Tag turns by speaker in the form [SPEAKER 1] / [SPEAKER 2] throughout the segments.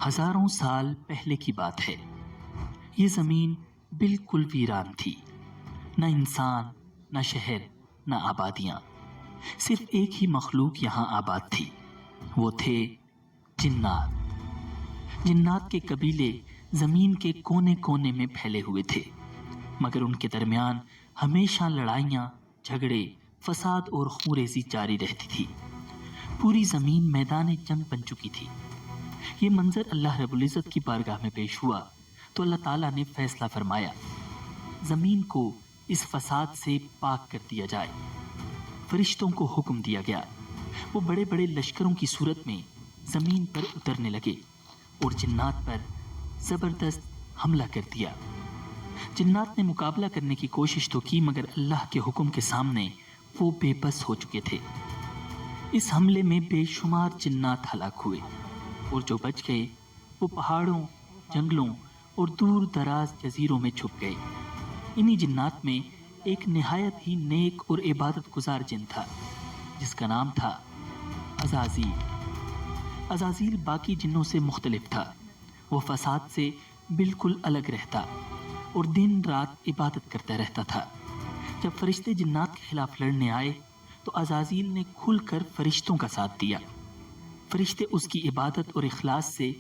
[SPEAKER 1] ہزاروں سال پہلے کی بات ہے۔ یہ زمین بالکل ویران تھی، نہ انسان، نہ شہر، نہ آبادیاں، صرف ایک ہی مخلوق یہاں آباد تھی، وہ تھے جنات۔ جنات کے قبیلے زمین کے کونے کونے میں پھیلے ہوئے تھے، مگر ان کے درمیان ہمیشہ لڑائیاں، جھگڑے، فساد اور خونریزی جاری رہتی تھی۔ پوری زمین میدان جنگ بن چکی تھی۔ یہ منظر اللہ رب العزت کی بارگاہ میں پیش ہوا تو اللہ تعالیٰ نے فیصلہ فرمایا، زمین کو اس فساد سے پاک کر دیا جائے۔ فرشتوں کو حکم دیا گیا، وہ بڑے بڑے لشکروں کی صورت میں زمین پر اترنے لگے اور جنات پر زبردست حملہ کر دیا۔ جنات نے مقابلہ کرنے کی کوشش تو کی، مگر اللہ کے حکم کے سامنے وہ بے بس ہو چکے تھے۔ اس حملے میں بے شمار جنات ہلاک ہوئے، اور جو بچ گئے وہ پہاڑوں، جنگلوں اور دور دراز جزیروں میں چھپ گئے۔ انہی جنات میں ایک نہایت ہی نیک اور عبادت گزار جن تھا، جس کا نام تھا عزازیل۔ عزازیل باقی جنوں سے مختلف تھا، وہ فساد سے بالکل الگ رہتا اور دن رات عبادت کرتا رہتا تھا۔ جب فرشتے جنات کے خلاف لڑنے آئے تو عزازیل نے کھل کر فرشتوں کا ساتھ دیا۔ فرشتے اس کی عبادت اور اخلاص سے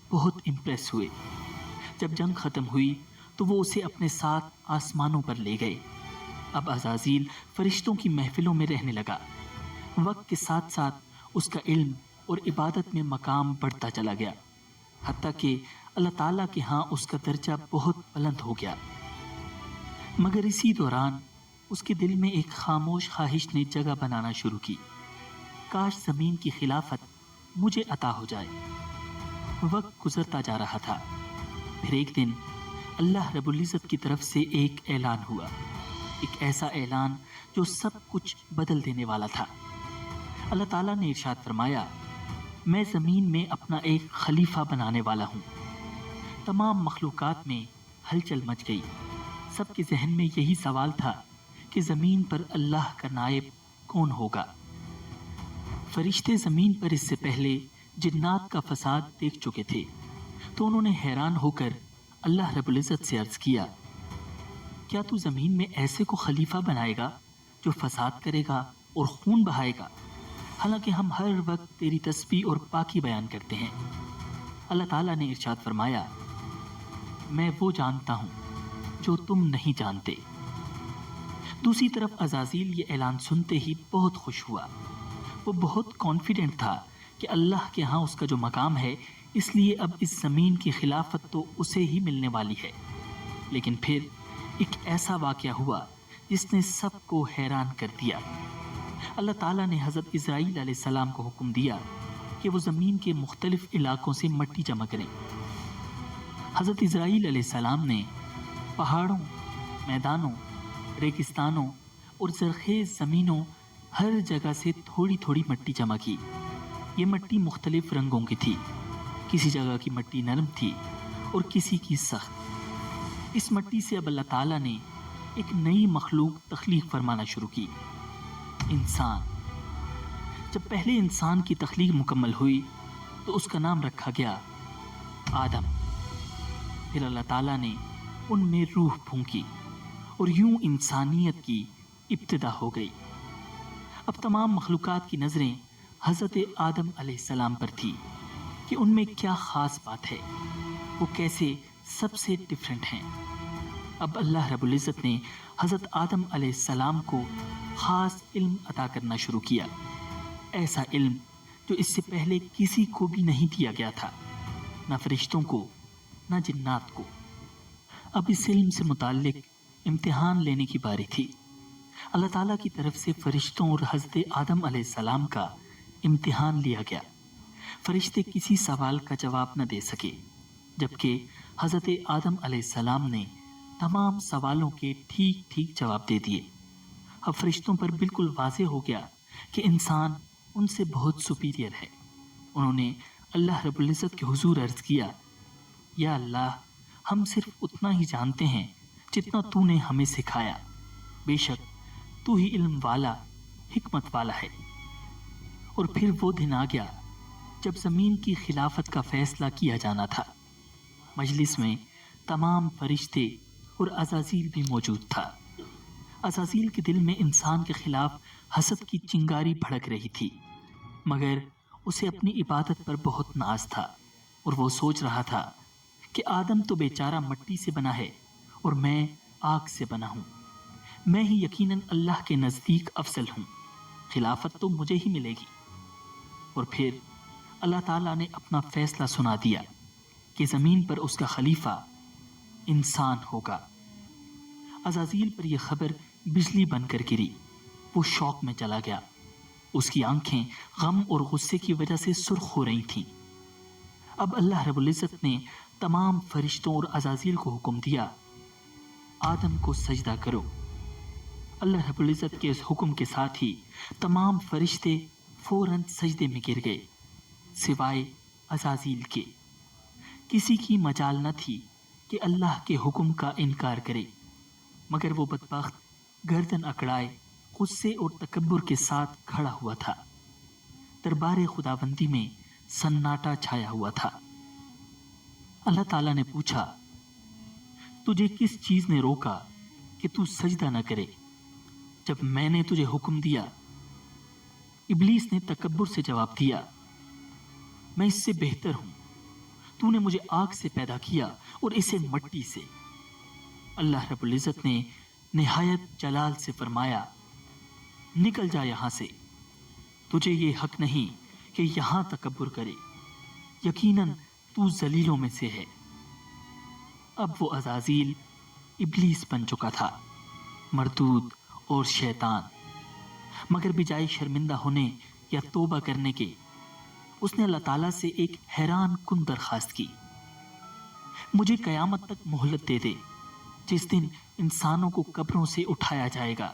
[SPEAKER 1] بہت امپریس ہوئے۔ جب جنگ ختم ہوئی تو وہ اسے اپنے ساتھ آسمانوں پر لے گئے۔ اب عزازیل فرشتوں کی محفلوں میں رہنے لگا۔ وقت کے ساتھ ساتھ اس کا علم اور عبادت میں مقام بڑھتا چلا گیا، حتیٰ کہ اللہ تعالیٰ کے ہاں اس کا درجہ بہت بلند ہو گیا۔ مگر اسی دوران اس کے دل میں ایک خاموش خواہش نے جگہ بنانا شروع کی، کاش زمین کی خلافت مجھے عطا ہو جائے۔ وقت گزرتا جا رہا تھا، پھر ایک دن اللہ رب العزت کی طرف سے ایک اعلان ہوا، ایک ایسا اعلان جو سب کچھ بدل دینے والا تھا۔ اللہ تعالیٰ نے ارشاد فرمایا، میں زمین میں اپنا ایک خلیفہ بنانے والا ہوں۔ تمام مخلوقات میں ہلچل مچ گئی۔ سب کے ذہن میں یہی سوال تھا کہ زمین پر اللہ کا نائب کون ہوگا؟ فرشتے زمین پر اس سے پہلے جنات کا فساد دیکھ چکے تھے، تو انہوں نے حیران ہو کر اللہ رب العزت سے عرض کیا، کیا تو زمین میں ایسے کو خلیفہ بنائے گا جو فساد کرے گا اور خون بہائے گا؟ حالانکہ ہم ہر وقت تیری تسبیح اور پاکی بیان کرتے ہیں۔ اللہ تعالیٰ نے ارشاد فرمایا، میں وہ جانتا ہوں جو تم نہیں جانتے۔ دوسری طرف عزازیل یہ اعلان سنتے ہی بہت خوش ہوا۔ وہ بہت کانفیڈنٹ تھا کہ اللہ کے ہاں اس کا جو مقام ہے، اس لیے اب اس زمین کی خلافت تو اسے ہی ملنے والی ہے۔ لیکن پھر ایک ایسا واقعہ ہوا جس نے سب کو حیران کر دیا۔ اللہ تعالیٰ نے حضرت اسرائیل علیہ السلام کو حکم دیا کہ وہ زمین کے مختلف علاقوں سے مٹی جمع کریں۔ حضرت اسرائیل علیہ السلام نے پہاڑوں، میدانوں، ریگستانوں اور زرخیز زمینوں ہر جگہ سے تھوڑی تھوڑی مٹی جمع کی۔ یہ مٹی مختلف رنگوں کی تھی، کسی جگہ کی مٹی نرم تھی اور کسی کی سخت۔ اس مٹی سے اب اللہ تعالیٰ نے ایک نئی مخلوق تخلیق فرمانا شروع کی، انسان۔ جب پہلے انسان کی تخلیق مکمل ہوئی تو اس کا نام رکھا گیا آدم۔ پھر اللہ تعالیٰ نے ان میں روح پھونکی اور یوں انسانیت کی ابتدا ہو گئی۔ اب تمام مخلوقات کی نظریں حضرت آدم علیہ السلام پر تھی کہ ان میں کیا خاص بات ہے، وہ کیسے سب سے ڈیفرنٹ ہیں۔ اب اللہ رب العزت نے حضرت آدم علیہ السلام کو خاص علم عطا کرنا شروع کیا، ایسا علم جو اس سے پہلے کسی کو بھی نہیں دیا گیا تھا، نہ فرشتوں کو، نہ جنات کو۔ اب اس علم سے متعلق امتحان لینے کی باری تھی۔ اللہ تعالیٰ کی طرف سے فرشتوں اور حضرت آدم علیہ السلام کا امتحان لیا گیا۔ فرشتے کسی سوال کا جواب نہ دے سکے، جبکہ حضرت آدم علیہ السلام نے تمام سوالوں کے ٹھیک ٹھیک جواب دے دیے۔ اب فرشتوں پر بالکل واضح ہو گیا کہ انسان ان سے بہت سپیریئر ہے۔ انہوں نے اللہ رب العزت کے حضور عرض کیا، یا اللہ، ہم صرف اتنا ہی جانتے ہیں جتنا تو نے ہمیں سکھایا، بے شک تو ہی علم والا، حکمت والا ہے۔ اور پھر وہ دن آ گیا جب زمین کی خلافت کا فیصلہ کیا جانا تھا۔ مجلس میں تمام فرشتے اور عزازیل بھی موجود تھا۔ عزازیل کے دل میں انسان کے خلاف حسد کی چنگاری بھڑک رہی تھی، مگر اسے اپنی عبادت پر بہت ناز تھا اور وہ سوچ رہا تھا کہ آدم تو بیچارہ مٹی سے بنا ہے اور میں آگ سے بنا ہوں، میں ہی یقیناً اللہ کے نزدیک افضل ہوں، خلافت تو مجھے ہی ملے گی۔ اور پھر اللہ تعالیٰ نے اپنا فیصلہ سنا دیا کہ زمین پر اس کا خلیفہ انسان ہوگا۔ عزازیل پر یہ خبر بجلی بن کر گری، وہ شوق میں چلا گیا، اس کی آنکھیں غم اور غصے کی وجہ سے سرخ ہو رہی تھیں۔ اب اللہ رب العزت نے تمام فرشتوں اور عزازیل کو حکم دیا، آدم کو سجدہ کرو۔ اللہ رب العزت کے اس حکم کے ساتھ ہی تمام فرشتے فوراً سجدے میں گر گئے، سوائے عزازیل کے۔ کسی کی مجال نہ تھی کہ اللہ کے حکم کا انکار کرے، مگر وہ بدبخت گردن اکڑائے غصے اور تکبر کے ساتھ کھڑا ہوا تھا۔ دربار خداوندی میں سناٹا چھایا ہوا تھا۔ اللہ تعالیٰ نے پوچھا، تجھے کس چیز نے روکا کہ تو سجدہ نہ کرے جب میں نے تجھے حکم دیا؟ ابلیس نے تکبر سے جواب دیا، میں اس سے بہتر ہوں، تو نے مجھے آگ سے پیدا کیا اور اسے مٹی سے۔ اللہ رب العزت نے نہایت جلال سے فرمایا، نکل جا یہاں سے، تجھے یہ حق نہیں کہ یہاں تکبر کرے، یقیناً تو ذلیلوں میں سے ہے۔ اب وہ عزازیل ابلیس بن چکا تھا، مردود اور شیطان، مگر بجائے شرمندہ ہونے یا توبہ کرنے کے اس نے اللہ تعالیٰ سے ایک حیران کن درخواست کی، مجھے قیامت تک مہلت دے دے، جس دن انسانوں کو قبروں سے اٹھایا جائے گا۔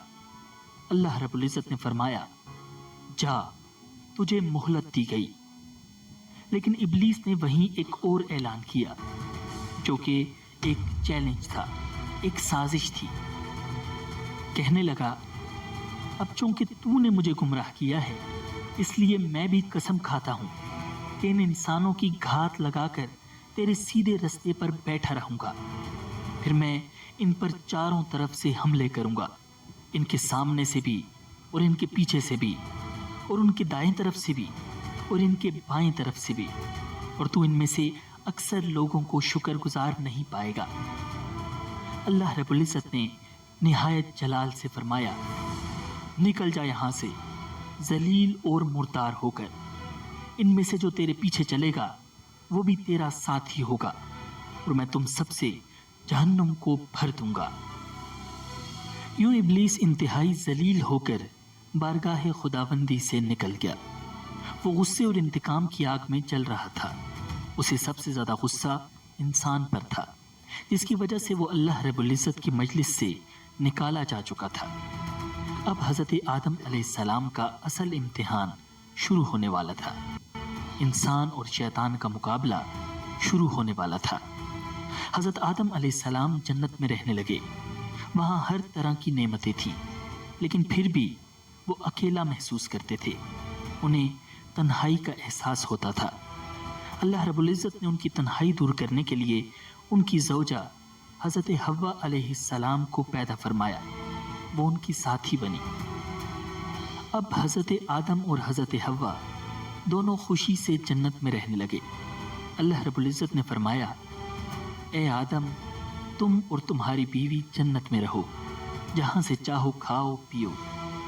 [SPEAKER 1] اللہ رب العزت نے فرمایا، جا، تجھے مہلت دی گئی۔ لیکن ابلیس نے وہیں ایک اور اعلان کیا، جو کہ ایک چیلنج تھا، ایک سازش تھی۔ کہنے لگا، اب چونکہ تو نے مجھے گمراہ کیا ہے، اس لیے میں بھی قسم کھاتا ہوں کہ ان انسانوں کی گھات لگا کر تیرے سیدھے رستے پر بیٹھا رہوں گا، پھر میں ان پر چاروں طرف سے حملے کروں گا، ان کے سامنے سے بھی اور ان کے پیچھے سے بھی اور ان کے دائیں طرف سے بھی اور ان کے بائیں طرف سے بھی، اور تو ان میں سے اکثر لوگوں کو شکر گزار نہیں پائے گا۔ اللہ رب العزت نے نہایت جلال سے فرمایا، نکل جا یہاں سے ذلیل اور مردار ہو کر، ان میں سے جو تیرے پیچھے چلے گا وہ بھی تیرا ساتھی ہوگا، اور میں تم سب سے جہنم کو بھر دوں گا۔ یوں ابلیس انتہائی ذلیل ہو کر بارگاہ خداوندی سے نکل گیا۔ وہ غصے اور انتقام کی آگ میں جل رہا تھا۔ اسے سب سے زیادہ غصہ انسان پر تھا، جس کی وجہ سے وہ اللہ رب العزت کی مجلس سے نکالا جا چکا تھا۔ اب حضرت آدم علیہ السلام کا اصل امتحان شروع ہونے والا تھا۔ انسان اور شیطان کا مقابلہ شروع ہونے والا تھا۔ حضرت آدم علیہ السلام جنت میں رہنے لگے، وہاں ہر طرح کی نعمتیں تھیں، لیکن پھر بھی وہ اکیلا محسوس کرتے تھے، انہیں تنہائی کا احساس ہوتا تھا۔ اللہ رب العزت نے ان کی تنہائی دور کرنے کے لیے ان کی زوجہ حضرت حوا علیہ السلام کو پیدا فرمایا، وہ ان کی ساتھی بنی۔ اب حضرت آدم اور حضرت حوا دونوں خوشی سے جنت میں رہنے لگے۔ اللہ رب العزت نے فرمایا، اے آدم، تم اور تمہاری بیوی جنت میں رہو، جہاں سے چاہو کھاؤ پیو،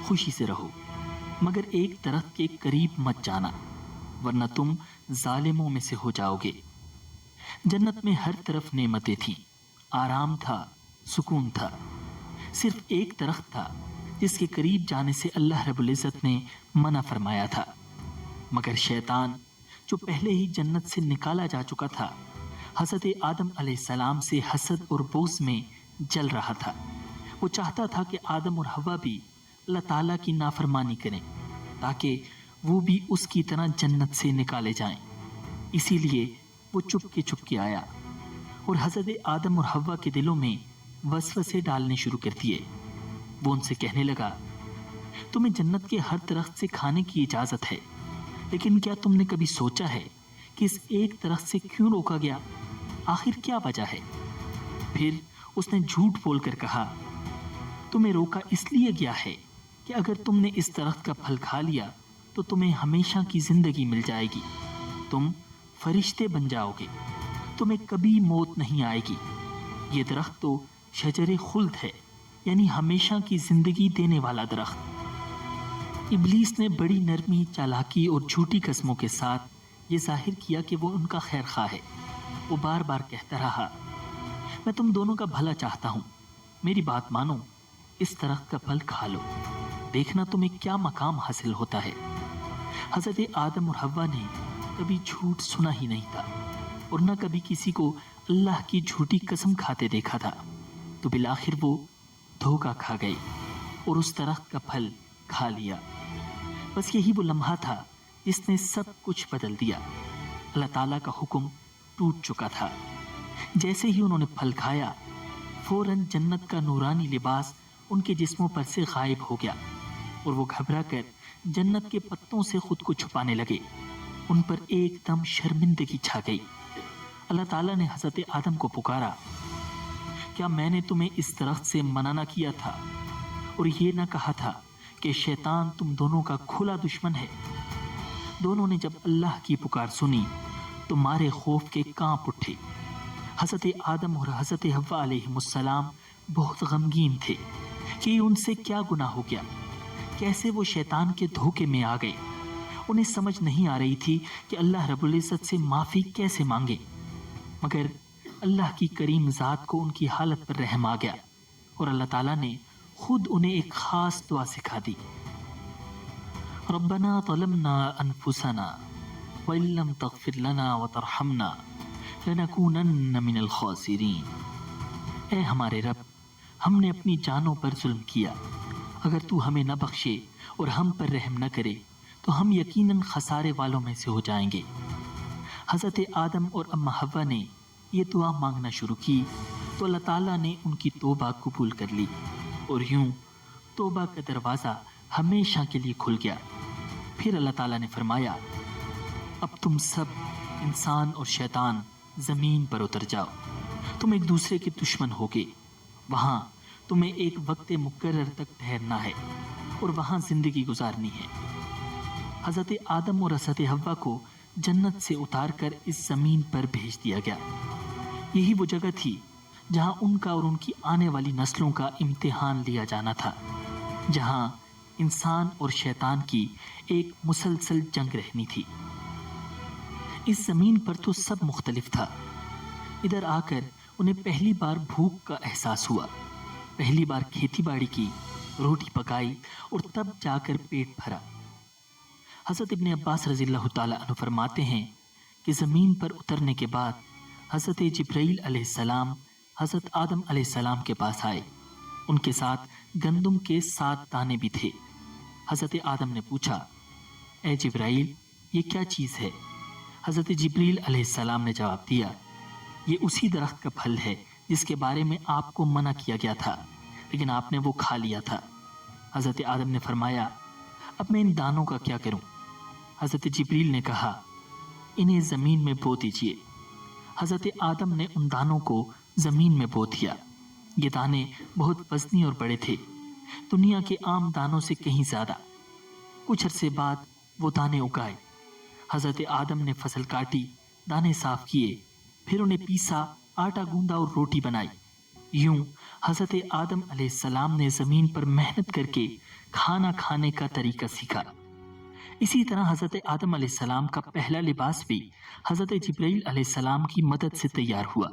[SPEAKER 1] خوشی سے رہو، مگر ایک درخت کے قریب مت جانا، ورنہ تم ظالموں میں سے ہو جاؤ گے۔ جنت میں ہر طرف نعمتیں تھیں، آرام تھا، سکون تھا، صرف ایک درخت تھا جس کے قریب جانے سے اللہ رب العزت نے منع فرمایا تھا، مگر شیطان جو پہلے ہی جنت سے نکالا جا چکا تھا، حضرت آدم علیہ السلام سے حسد اور بغض میں جل رہا تھا۔ وہ چاہتا تھا کہ آدم اور حوا بھی اللہ تعالیٰ کی نافرمانی کریں تاکہ وہ بھی اس کی طرح جنت سے نکالے جائیں۔ اسی لیے وہ چپ کے آیا اور حضرت آدم اور حوا کے دلوں میں وسوسے ڈالنے شروع کر دیے۔ وہ ان سے کہنے لگا، تمہیں جنت کے ہر درخت سے کھانے کی اجازت ہے، لیکن کیا تم نے کبھی سوچا ہے کہ اس ایک درخت سے کیوں روکا گیا؟ آخر کیا وجہ ہے؟ پھر اس نے جھوٹ بول کر کہا، تمہیں روکا اس لیے گیا ہے کہ اگر تم نے اس درخت کا پھل کھا لیا تو تمہیں ہمیشہ کی زندگی مل جائے گی، تم فرشتے بن جاؤ گے، تمہیں کبھی موت نہیں آئے گی۔ یہ درخت تو شجر خلد ہے، یعنی ہمیشہ کی زندگی دینے والا درخت۔ ابلیس نے بڑی نرمی، چالاکی اور جھوٹی قسموں کے ساتھ یہ ظاہر کیا کہ وہ ان کا خیر خواہ ہے۔ وہ بار بار کہتا رہا، میں تم دونوں کا بھلا چاہتا ہوں، میری بات مانو، اس درخت کا پھل کھا لو، دیکھنا تمہیں کیا مقام حاصل ہوتا ہے۔ حضرت آدم اور حوا نے کبھی جھوٹ سنا ہی نہیں تھا اور نہ کبھی کسی کو اللہ کی جھوٹی قسم کھاتے دیکھا تھا، تو بالآخر وہ دھوکہ کھا گئے اور اس درخت کا پھل کھا لیا۔ بس یہی وہ لمحہ تھا جس نے سب کچھ بدل دیا۔ اللہ تعالیٰ کا حکم ٹوٹ چکا تھا۔ جیسے ہی انہوں نے پھل کھایا، فوراً جنت کا نورانی لباس ان کے جسموں پر سے غائب ہو گیا اور وہ گھبرا کر جنت کے پتوں سے خود کو چھپانے لگے۔ ان پر ایک دم شرمندگی چھا گئی۔ اللہ تعالیٰ نے حضرت آدم کو پکارا، کیا میں نے تمہیں اس درخت سے منع نہ کیا تھا اور یہ نہ کہا تھا کہ شیطان تم دونوں کا کھلا دشمن ہے؟ دونوں نے جب اللہ کی پکار سنی تو مارے خوف کے کانپ اٹھے۔ حضرت آدم اور حضرت حوا علیہ السلام بہت غمگین تھے کہ ان سے کیا گناہ ہو گیا، کیسے وہ شیطان کے دھوکے میں آ گئے۔ انہیں سمجھ نہیں آ رہی تھی کہ اللہ رب العزت سے معافی کیسے مانگے، مگر اللہ کی کریم ذات کو ان کی حالت پر رحم آ گیا اور اللہ تعالیٰ نے خود انہیں ایک خاص دعا سکھا دی، ربنا ظلمنا انفسنا وان لم تغفر لنا وترحمنا لنکونن من الخاسرین۔ اے ہمارے رب، ہم نے اپنی جانوں پر ظلم کیا، اگر تو ہمیں نہ بخشے اور ہم پر رحم نہ کرے تو ہم یقیناً خسارے والوں میں سے ہو جائیں گے۔ حضرت آدم اور اماں حوا نے یہ دعا مانگنا شروع کی تو اللہ تعالیٰ نے ان کی توبہ قبول کر لی اور یوں توبہ کا دروازہ ہمیشہ کے لیے کھل گیا۔ پھر اللہ تعالیٰ نے فرمایا، اب تم سب انسان اور شیطان زمین پر اتر جاؤ، تم ایک دوسرے کے دشمن ہوگے، وہاں تمہیں ایک وقت مقرر تک ٹھہرنا ہے اور وہاں زندگی گزارنی ہے۔ حضرت آدم اور حضرت حوا کو جنت سے اتار کر اس زمین پر بھیج دیا گیا۔ یہی وہ جگہ تھی جہاں ان کا اور ان کی آنے والی نسلوں کا امتحان لیا جانا تھا، جہاں انسان اور شیطان کی ایک مسلسل جنگ رہنی تھی۔ اس زمین پر تو سب مختلف تھا۔ ادھر آ کر انہیں پہلی بار بھوک کا احساس ہوا، پہلی بار کھیتی باڑی کی، روٹی پکائی اور تب جا کر پیٹ بھرا۔ حضرت ابن عباس رضی اللہ تعالیٰ عنہ فرماتے ہیں کہ زمین پر اترنے کے بعد حضرت جبرائیل علیہ السلام حضرت آدم علیہ السلام کے پاس آئے۔ ان کے ساتھ گندم کے 7 دانے بھی تھے۔ حضرت آدم نے پوچھا، اے جبرائیل، یہ کیا چیز ہے؟ حضرت جبریل علیہ السلام نے جواب دیا، یہ اسی درخت کا پھل ہے جس کے بارے میں آپ کو منع کیا گیا تھا، لیکن آپ نے وہ کھا لیا تھا۔ حضرت آدم نے فرمایا، اب میں ان دانوں کا کیا کروں؟ حضرت جبریل نے کہا، انہیں زمین میں بو دیجیے۔ حضرت آدم نے ان دانوں کو زمین میں بو دیا۔ یہ دانے بہت وزنی اور بڑے تھے، دنیا کے عام دانوں سے کہیں زیادہ۔ کچھ عرصے بعد وہ دانے اگائے۔ حضرت آدم نے فصل کاٹی، دانے صاف کیے، پھر انہیں پیسا، آٹا گوندا اور روٹی بنائی۔ یوں حضرت آدم علیہ السلام نے زمین پر محنت کر کے کھانا کھانے کا طریقہ سیکھا۔ اسی طرح حضرت آدم علیہ السلام کا پہلا لباس بھی حضرت جبرائیل علیہ السلام کی مدد سے تیار ہوا۔